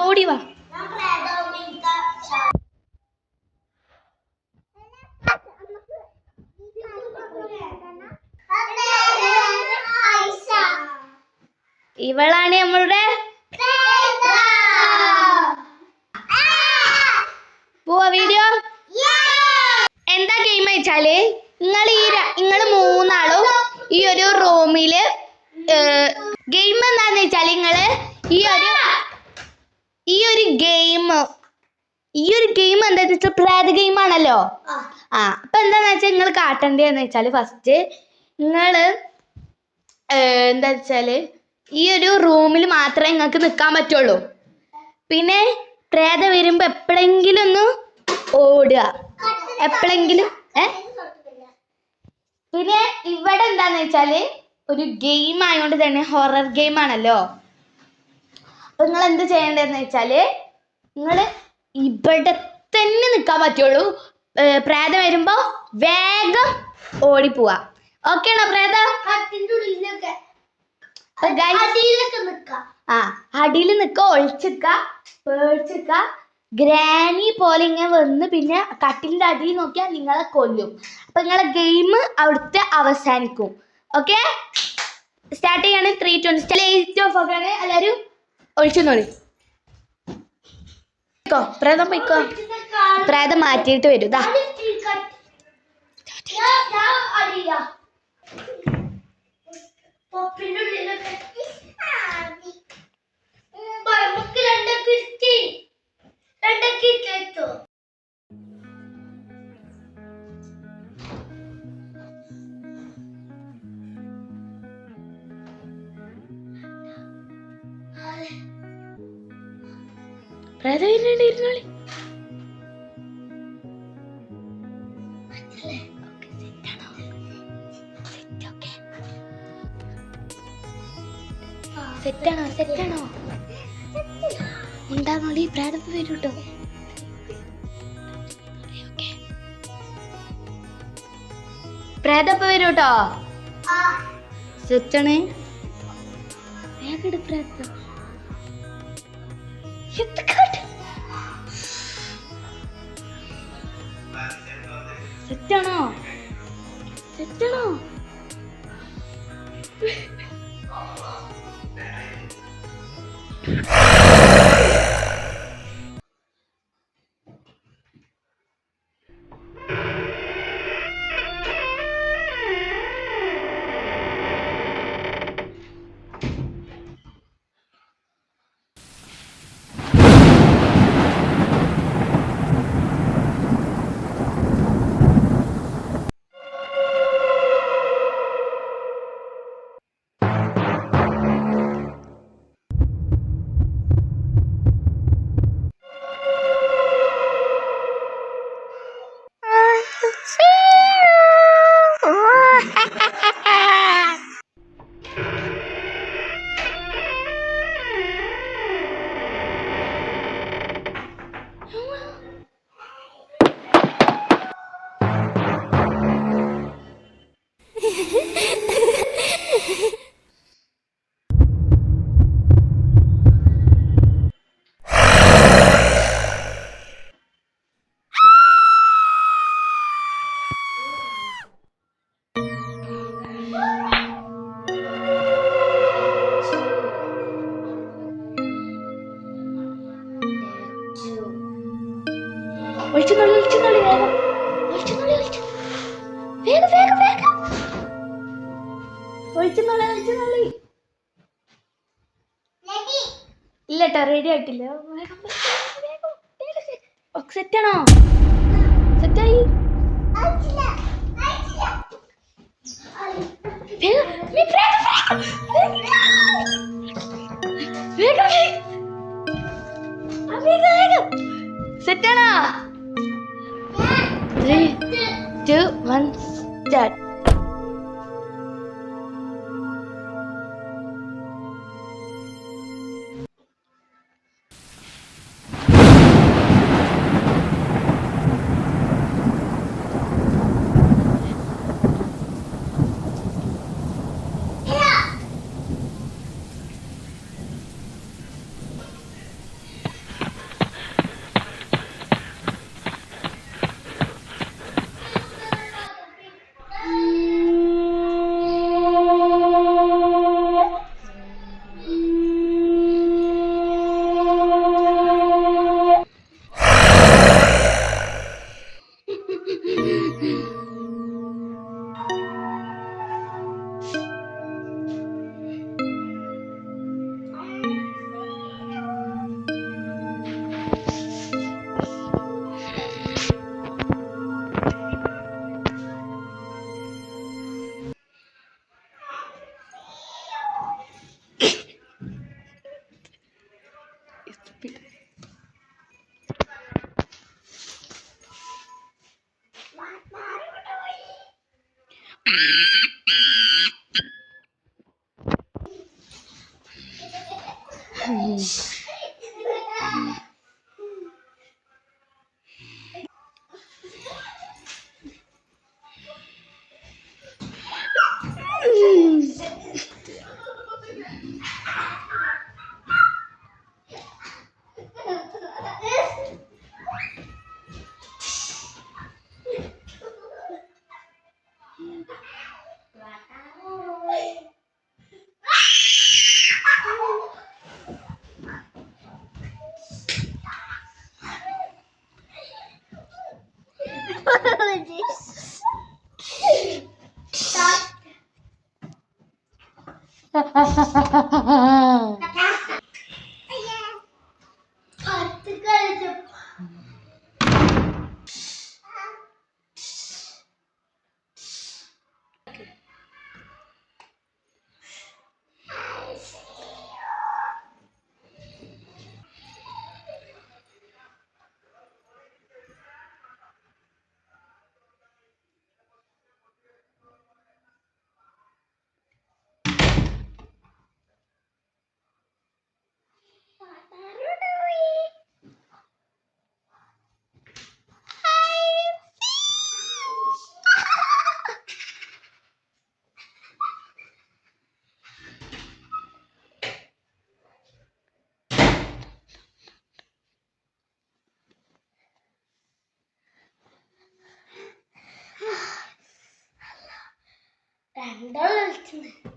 ഓടി വാ. ഇവളാണ് നമ്മളുടെ പോവാ വീഡിയോ. എന്താ ഗെയിം വെച്ചാല് നിങ്ങള് മൂന്നാളും ഈ ഒരു റൂമില് ഗെയിം എന്താന്ന് വെച്ചാല് നിങ്ങള് ഈ ഒരു ഗെയിം എന്താന്ന് വെച്ചാൽ പ്രേത ഗെയിം ആണല്ലോ. അപ്പൊ എന്താന്ന് വെച്ചാൽ നിങ്ങൾ കാട്ടേണ്ടതെന്ന് വെച്ചാല് ഫസ്റ്റ് നിങ്ങള് എന്താ വെച്ചാല് ഈ ഒരു റൂമിൽ മാത്രമേ നിങ്ങൾക്ക് നിൽക്കാൻ പറ്റുള്ളൂ. പിന്നെ പ്രേതം വരുമ്പോ എപ്പോഴെങ്കിലും ഒന്ന് ഓടുക, എപ്പോഴെങ്കിലും. പിന്നെ ഇവിടെ എന്താന്ന് വെച്ചാല് ഒരു ഗെയിം ആയതുകൊണ്ട് തന്നെ ഹൊറർ ഗെയിം ആണല്ലോ. അപ്പൊ നിങ്ങൾ എന്ത് ചെയ്യേണ്ടതെന്ന് വെച്ചാല് നിങ്ങള് ഇവിടെ തന്നെ നിൽക്കാൻ പറ്റുള്ളൂ. പ്രേതം വരുമ്പോ വേഗം ഓടിപ്പോവാ. ഓക്കെ ആണോ പ്രേതം? അടിയിൽ നിക്ക, ഒളിച്ചിക്ക, പേടിച്ചിക്ക. ഗ്രാനി പോലെ ഇങ്ങനെ വന്ന് പിന്നെ കട്ടിലിന്റെ അടിയിൽ നോക്കിയാൽ നിങ്ങളെ കൊല്ലും. അപ്പൊ നിങ്ങളെ ഗെയിം അവിടുത്തെ അവസാനിക്കും. ഓക്കെ, സ്റ്റാർട്ട് ചെയ്യാണ്. 3:20 ലൈറ്റ് ഓഫ് ആക്കാണ്. എല്ലാരും ഒളിച്ചോളി. പ്രേതം പോയിക്കോ. പ്രേതം മാറ്റിയിട്ട് വരും. ഇതാ പ്രേതം ഇരുന്നോളി. സെറ്റാണോ ഉണ്ടാകുന്നോളി. പ്രേതം വരും കേട്ടോ. പ്രേതം വരും കേട്ടോ. സെറ്റാണ്. വേഗം പ്രേതം സെറ്റാണോ? ഇല്ലട്ടോ, റെഡി ആയിട്ടില്ല. സെറ്റാണോ? സെറ്റായി. സെറ്റാണോ? 3, 2, 1 സ്റ്റാർട്ട്.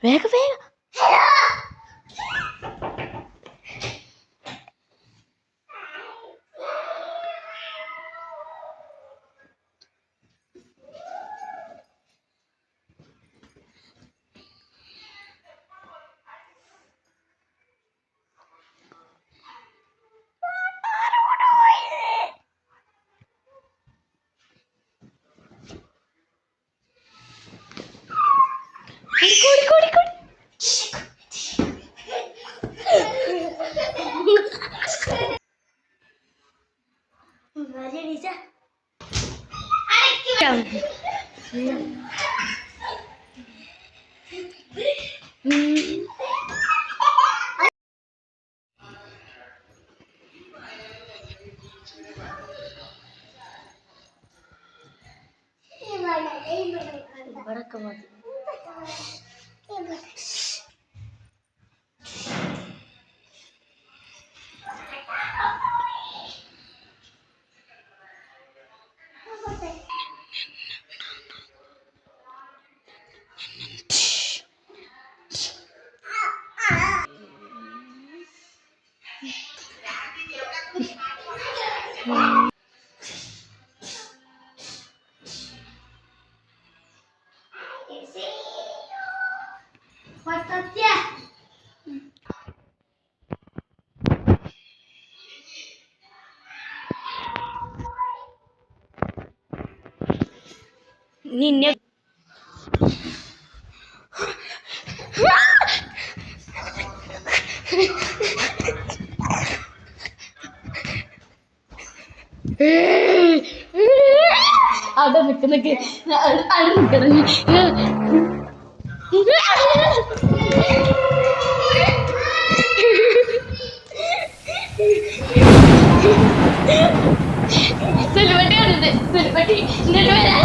വേഗം വേഗം. ഇവിടൊക്കെ മതി. നിന്നെ അവിടെ നിൽക്കുന്നൊക്കെ അവിടെ നിൽക്കണം. സുലുപട്ടിയാണിത്, സുലുപട്ടി ഇങ്ങോട്ട് വരാൻ.